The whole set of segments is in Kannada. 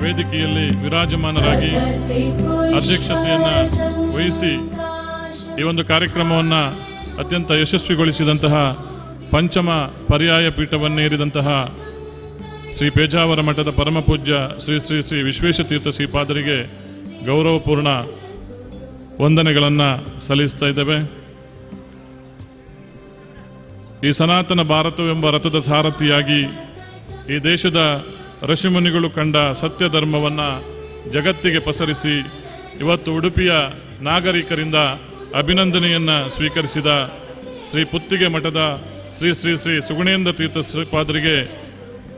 ವೇದಿಕೆಯಲ್ಲಿ ವಿರಾಜಮಾನರಾಗಿ ಅಧ್ಯಕ್ಷತೆಯನ್ನ ವಹಿಸಿ ಈ ಒಂದು ಕಾರ್ಯಕ್ರಮವನ್ನು ಅತ್ಯಂತ ಯಶಸ್ವಿಗೊಳಿಸಿದಂತಹ ಪಂಚಮ ಪರ್ಯಾಯ ಪೀಠವನ್ನೇರಿದಂತಹ ಶ್ರೀ ಪೇಜಾವರ ಮಠದ ಪರಮಪೂಜ್ಯ ಶ್ರೀ ಶ್ರೀ ಶ್ರೀ ವಿಶ್ವೇಶತೀರ್ಥ ಶ್ರೀಪಾದರಿಗೆ ಗೌರವಪೂರ್ಣ ವಂದನೆಗಳನ್ನು ಸಲ್ಲಿಸ್ತಾ ಇದ್ದೇವೆ. ಈ ಸನಾತನ ಭಾರತವೆಂಬ ರಥದ ಸಾರಥಿಯಾಗಿ ಈ ದೇಶದ ಋಷಿಮುನಿಗಳು ಕಂಡ ಸತ್ಯ ಧರ್ಮವನ್ನು ಜಗತ್ತಿಗೆ ಪಸರಿಸಿ ಇವತ್ತು ಉಡುಪಿಯ ನಾಗರಿಕರಿಂದ ಅಭಿನಂದನೆಯನ್ನು ಸ್ವೀಕರಿಸಿದ ಶ್ರೀ ಪುತ್ತಿಗೆ ಮಠದ ಶ್ರೀ ಶ್ರೀ ಶ್ರೀ ಸುಗುಣೇಂದ್ರ ತೀರ್ಥ ಶ್ರೀಪಾದರಿಗೆ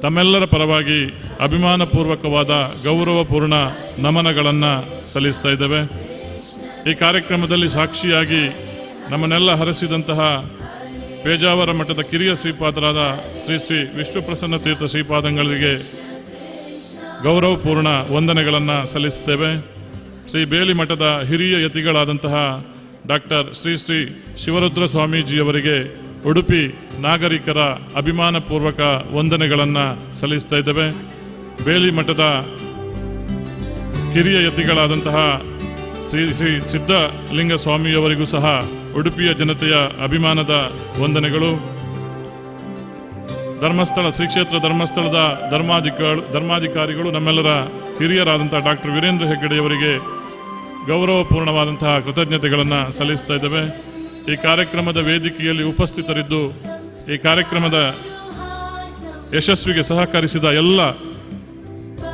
ತಮ್ಮೆಲ್ಲರ ಪರವಾಗಿ ಅಭಿಮಾನಪೂರ್ವಕವಾದ ಗೌರವಪೂರ್ಣ ನಮನಗಳನ್ನು ಸಲ್ಲಿಸ್ತಾ ಇದ್ದೇವೆ. ಈ ಕಾರ್ಯಕ್ರಮದಲ್ಲಿ ಸಾಕ್ಷಿಯಾಗಿ ನಮ್ಮನ್ನೆಲ್ಲ ಹರಸಿದಂತಹ ಪೇಜಾವರ ಮಠದ ಕಿರಿಯ ಶ್ರೀಪಾದರಾದ ಶ್ರೀ ಶ್ರೀ ವಿಶ್ವಪ್ರಸನ್ನ ತೀರ್ಥ ಶ್ರೀಪಾದಂಗಳಿಗೆ ಗೌರವಪೂರ್ಣ ವಂದನೆಗಳನ್ನು ಸಲ್ಲಿಸುತ್ತೇವೆ. ಶ್ರೀ ಬೇಲಿ ಮಠದ ಹಿರಿಯ ಯತಿಗಳಾದಂತಹ ಡಾಕ್ಟರ್ ಶ್ರೀ ಶ್ರೀ ಶಿವರುದ್ರ ಸ್ವಾಮೀಜಿಯವರಿಗೆ ಉಡುಪಿ ನಾಗರಿಕರ ಅಭಿಮಾನಪೂರ್ವಕ ವಂದನೆಗಳನ್ನು ಸಲ್ಲಿಸ್ತಾ ಇದ್ದೇವೆ. ಬೇಲಿ ಮಠದ ಕಿರಿಯ ಯತಿಗಳಾದಂತಹ ಶ್ರೀ ಶ್ರೀ ಸಿದ್ಧಲಿಂಗ ಸ್ವಾಮಿಯವರಿಗೂ ಸಹ ಉಡುಪಿಯ ಜನತೆಯ ಅಭಿಮಾನದ ವಂದನೆಗಳು. ಧರ್ಮಸ್ಥಳ ಶ್ರೀ ಕ್ಷೇತ್ರ ಧರ್ಮಸ್ಥಳದ ಧರ್ಮಾಧಿಕಾರಿಗಳು ನಮ್ಮೆಲ್ಲರ ಹಿರಿಯರಾದಂತಹ ಡಾಕ್ಟರ್ ವೀರೇಂದ್ರ ಹೆಗ್ಗಡೆಯವರಿಗೆ ಗೌರವಪೂರ್ಣವಾದಂತಹ ಕೃತಜ್ಞತೆಗಳನ್ನು ಸಲ್ಲಿಸ್ತಾ ಇದ್ದೇವೆ. ಈ ಕಾರ್ಯಕ್ರಮದ ವೇದಿಕೆಯಲ್ಲಿ ಉಪಸ್ಥಿತರಿದ್ದು ಈ ಕಾರ್ಯಕ್ರಮದ ಯಶಸ್ವಿಗೆ ಸಹಕರಿಸಿದ ಎಲ್ಲ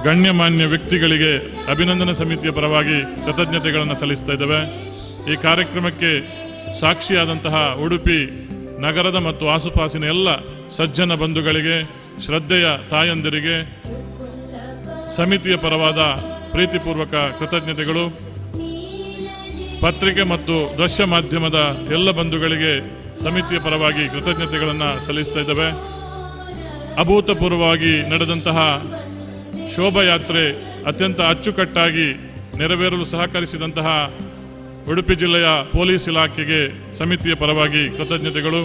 ಗಣ್ಯಮಾನ್ಯ ವ್ಯಕ್ತಿಗಳಿಗೆ ಅಭಿನಂದನಾ ಸಮಿತಿಯ ಪರವಾಗಿ ಕೃತಜ್ಞತೆಗಳನ್ನು ಸಲ್ಲಿಸ್ತಾ ಇದ್ದೇವೆ. ಈ ಕಾರ್ಯಕ್ರಮಕ್ಕೆ ಸಾಕ್ಷಿಯಾದಂತಹ ಉಡುಪಿ ನಗರದ ಮತ್ತು ಆಸುಪಾಸಿನ ಎಲ್ಲ ಸಜ್ಜನ ಬಂಧುಗಳಿಗೆ, ಶ್ರದ್ಧೆಯ ತಾಯಂದಿರಿಗೆ ಸಮಿತಿಯ ಪರವಾದ ಪ್ರೀತಿಪೂರ್ವಕ ಕೃತಜ್ಞತೆಗಳು. ಪತ್ರಿಕೆ ಮತ್ತು ದೃಶ್ಯ ಮಾಧ್ಯಮದ ಎಲ್ಲ ಬಂಧುಗಳಿಗೆ ಸಮಿತಿಯ ಪರವಾಗಿ ಕೃತಜ್ಞತೆಗಳನ್ನು ಸಲ್ಲಿಸ್ತಾ ಇದ್ದೇವೆ. ಅಭೂತಪೂರ್ವವಾಗಿ ನಡೆದಂತಹ ಶೋಭಾಯಾತ್ರೆ ಅತ್ಯಂತ ಅಚ್ಚುಕಟ್ಟಾಗಿ ನೆರವೇರಲು ಸಹಕರಿಸಿದಂತಹ ಉಡುಪಿ ಜಿಲ್ಲೆಯ ಪೊಲೀಸ್ ಇಲಾಖೆಗೆ ಸಮಿತಿಯ ಪರವಾಗಿ ಕೃತಜ್ಞತೆಗಳು.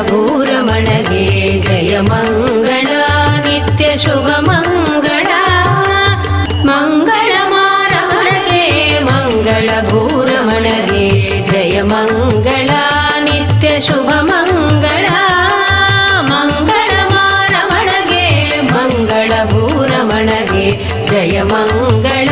ಭೂರಮಣಗೆ ಜಯ ಮಂಗಳ ನಿತ್ಯ ಶುಭ ಮಂಗಳ. ಮಂಗಳ ಮಾರಮಣಗೆ ಮಂಗಳ ಭೂರಮಣಗೆ ಜಯ ಮಂಗಳ ನಿತ್ಯ ಶುಭ ಮಂಗಳ. ಮಂಗಳ ಮಾರಮಣಗೆ ಮಂಗಳ ಭೂರಮಣಗೆ ಜಯ ಮಂಗಳ.